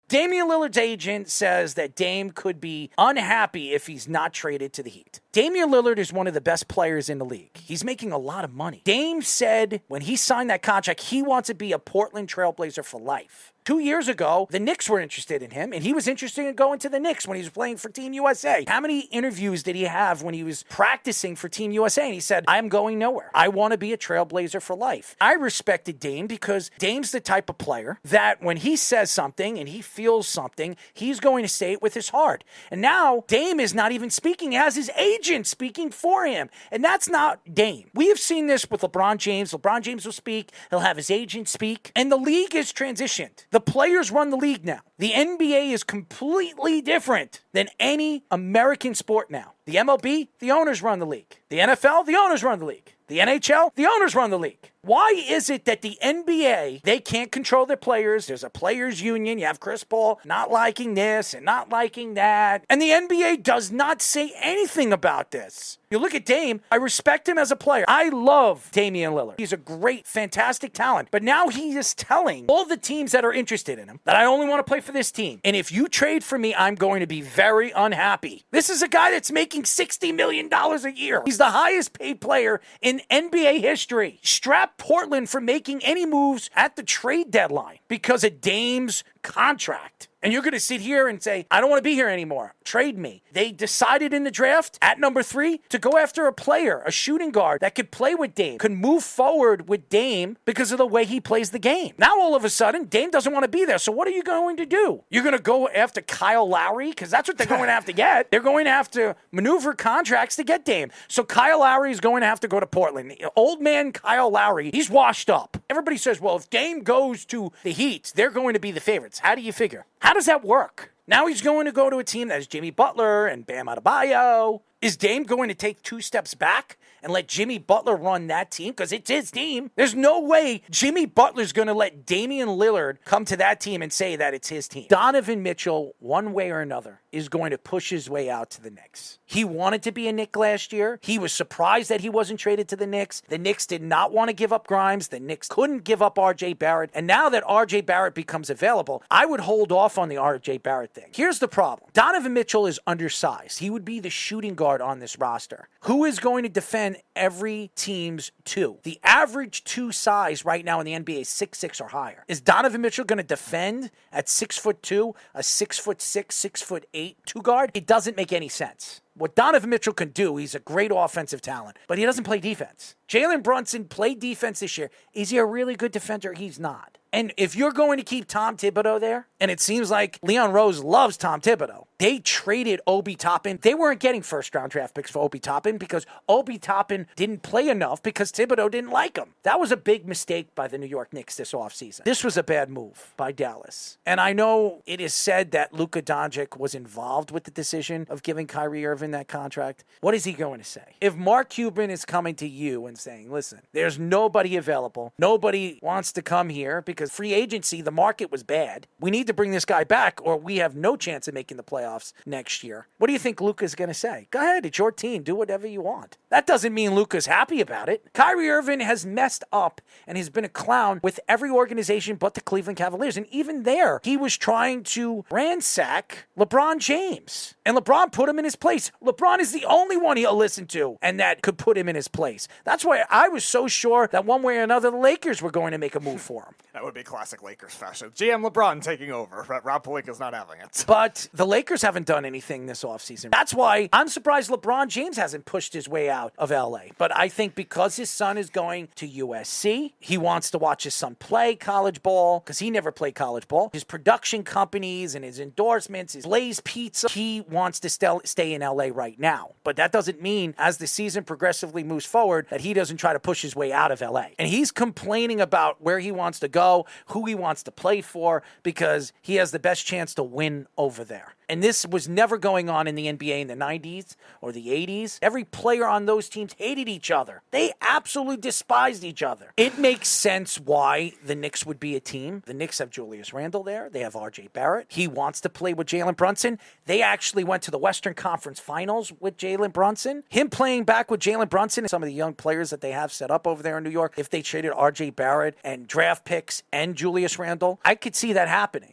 Damian Lillard's agent says that Dame could be unhappy if he's not traded to the Heat. Damian Lillard is one of the best players in the league. He's making a lot of money. Dame said when he signed that contract, he wants to be a Portland Trailblazer for life. 2 years ago, the Knicks were interested in him, and he was interested in going to the Knicks when he was playing for Team USA. How many interviews did he have when he was practicing for Team USA? And he said, I'm going nowhere. I want to be a Trailblazer for life. I respected Dame because Dame's the type of player that when he says something and he feels something, he's going to say it with his heart. And now, Dame is not even speaking. He has his agent speaking for him. And that's not Dame. We have seen this with LeBron James. LeBron James will speak. He'll have his agent speak. And the league has transitioned. The players run the league now. The NBA is completely different than any American sport now. The MLB, the owners run the league. The NFL, the owners run the league. The NHL, the owners run the league. Why is it that the NBA, they can't control their players? There's a players union. You have Chris Paul not liking this and not liking that. And the NBA does not say anything about this. You look at Dame, I respect him as a player. I love Damian Lillard. He's a great, fantastic talent. But now he is telling all the teams that are interested in him that I only want to play for this team. And if you trade for me, I'm going to be very unhappy. This is a guy that's making $60 million a year. He's the highest paid player in NBA history. Strap Portland for making any moves at the trade deadline because of Dame's contract. And you're going to sit here and say, I don't want to be here anymore. Trade me. They decided in the draft at number 3 to go after a player, a shooting guard that could play with Dame, could move forward with Dame because of the way he plays the game. Now, all of a sudden, Dame doesn't want to be there. So what are you going to do? You're going to go after Kyle Lowry? Because that's what they're going to have to get. They're going to have to maneuver contracts to get Dame. So Kyle Lowry is going to have to go to Portland. Old man Kyle Lowry, he's washed up. Everybody says, well, if Dame goes to the Heat, they're going to be the favorites. How do you figure? How does that work? Now he's going to go to a team that has Jimmy Butler and Bam Adebayo. Is Dame going to take 2 steps back and let Jimmy Butler run that team? Because it's his team. There's no way Jimmy Butler's going to let Damian Lillard come to that team and say that it's his team. Donovan Mitchell, one way or another, is going to push his way out to the Knicks. He wanted to be a Knick last year. He was surprised that he wasn't traded to the Knicks. The Knicks did not want to give up Grimes. The Knicks couldn't give up R.J. Barrett. And now that R.J. Barrett becomes available, I would hold off on the R.J. Barrett thing. Here's the problem. Donovan Mitchell is undersized. He would be the shooting guard on this roster. Who is going to defend every team's 2? The average 2 size right now in the NBA is 6'6" or higher. Is Donovan Mitchell going to defend at 6'2", a 6'6", 6'8" 2 guard? It doesn't make any sense. What Donovan Mitchell can do, he's a great offensive talent, but he doesn't play defense. Jalen Brunson played defense this year. Is he a really good defender? He's not. And if you're going to keep Tom Thibodeau there, and it seems like Leon Rose loves Tom Thibodeau, they traded Obi Toppin. They weren't getting first-round draft picks for Obi Toppin because Obi Toppin didn't play enough because Thibodeau didn't like him. That was a big mistake by the New York Knicks this offseason. This was a bad move by Dallas. And I know it is said that Luka Doncic was involved with the decision of giving Kyrie Irving that contract. What is he going to say? If Mark Cuban is coming to you and saying, listen, there's nobody available, nobody wants to come here because free agency, the market was bad. We need to bring this guy back or we have no chance of making the playoffs next year. What do you think Luka's going to say? Go ahead, it's your team. Do whatever you want. That doesn't mean Luka's happy about it. Kyrie Irving has messed up and has been a clown with every organization but the Cleveland Cavaliers. And even there, he was trying to ransack LeBron James. And LeBron put him in his place. LeBron is the only one he'll listen to and that could put him in his place. That's why I was so sure that one way or another the Lakers were going to make a move for him. That would be classic Lakers fashion. GM LeBron taking over, but Rob Pelinka's not having it. But the Lakers haven't done anything this offseason. That's why I'm surprised LeBron James hasn't pushed his way out of LA. But I think because his son is going to USC, he wants to watch his son play college ball because he never played college ball. His production companies and his endorsements, his Blaze Pizza, he wants to stay in LA right now. But that doesn't mean as the season progressively moves forward that he doesn't try to push his way out of LA. And he's complaining about where he wants to go, who he wants to play for, because he has the best chance to win over there. And this was never going on in the NBA in the 90s or the 80s. Every player on those teams hated each other. They absolutely despised each other. It makes sense why the Knicks would be a team. The Knicks have Julius Randle there. They have R.J. Barrett. He wants to play with Jalen Brunson. They actually went to the Western Conference Finals with Jalen Brunson. Him playing back with Jalen Brunson and some of the young players that they have set up over there in New York, if they traded R.J. Barrett and draft picks and Julius Randle, I could see that happening.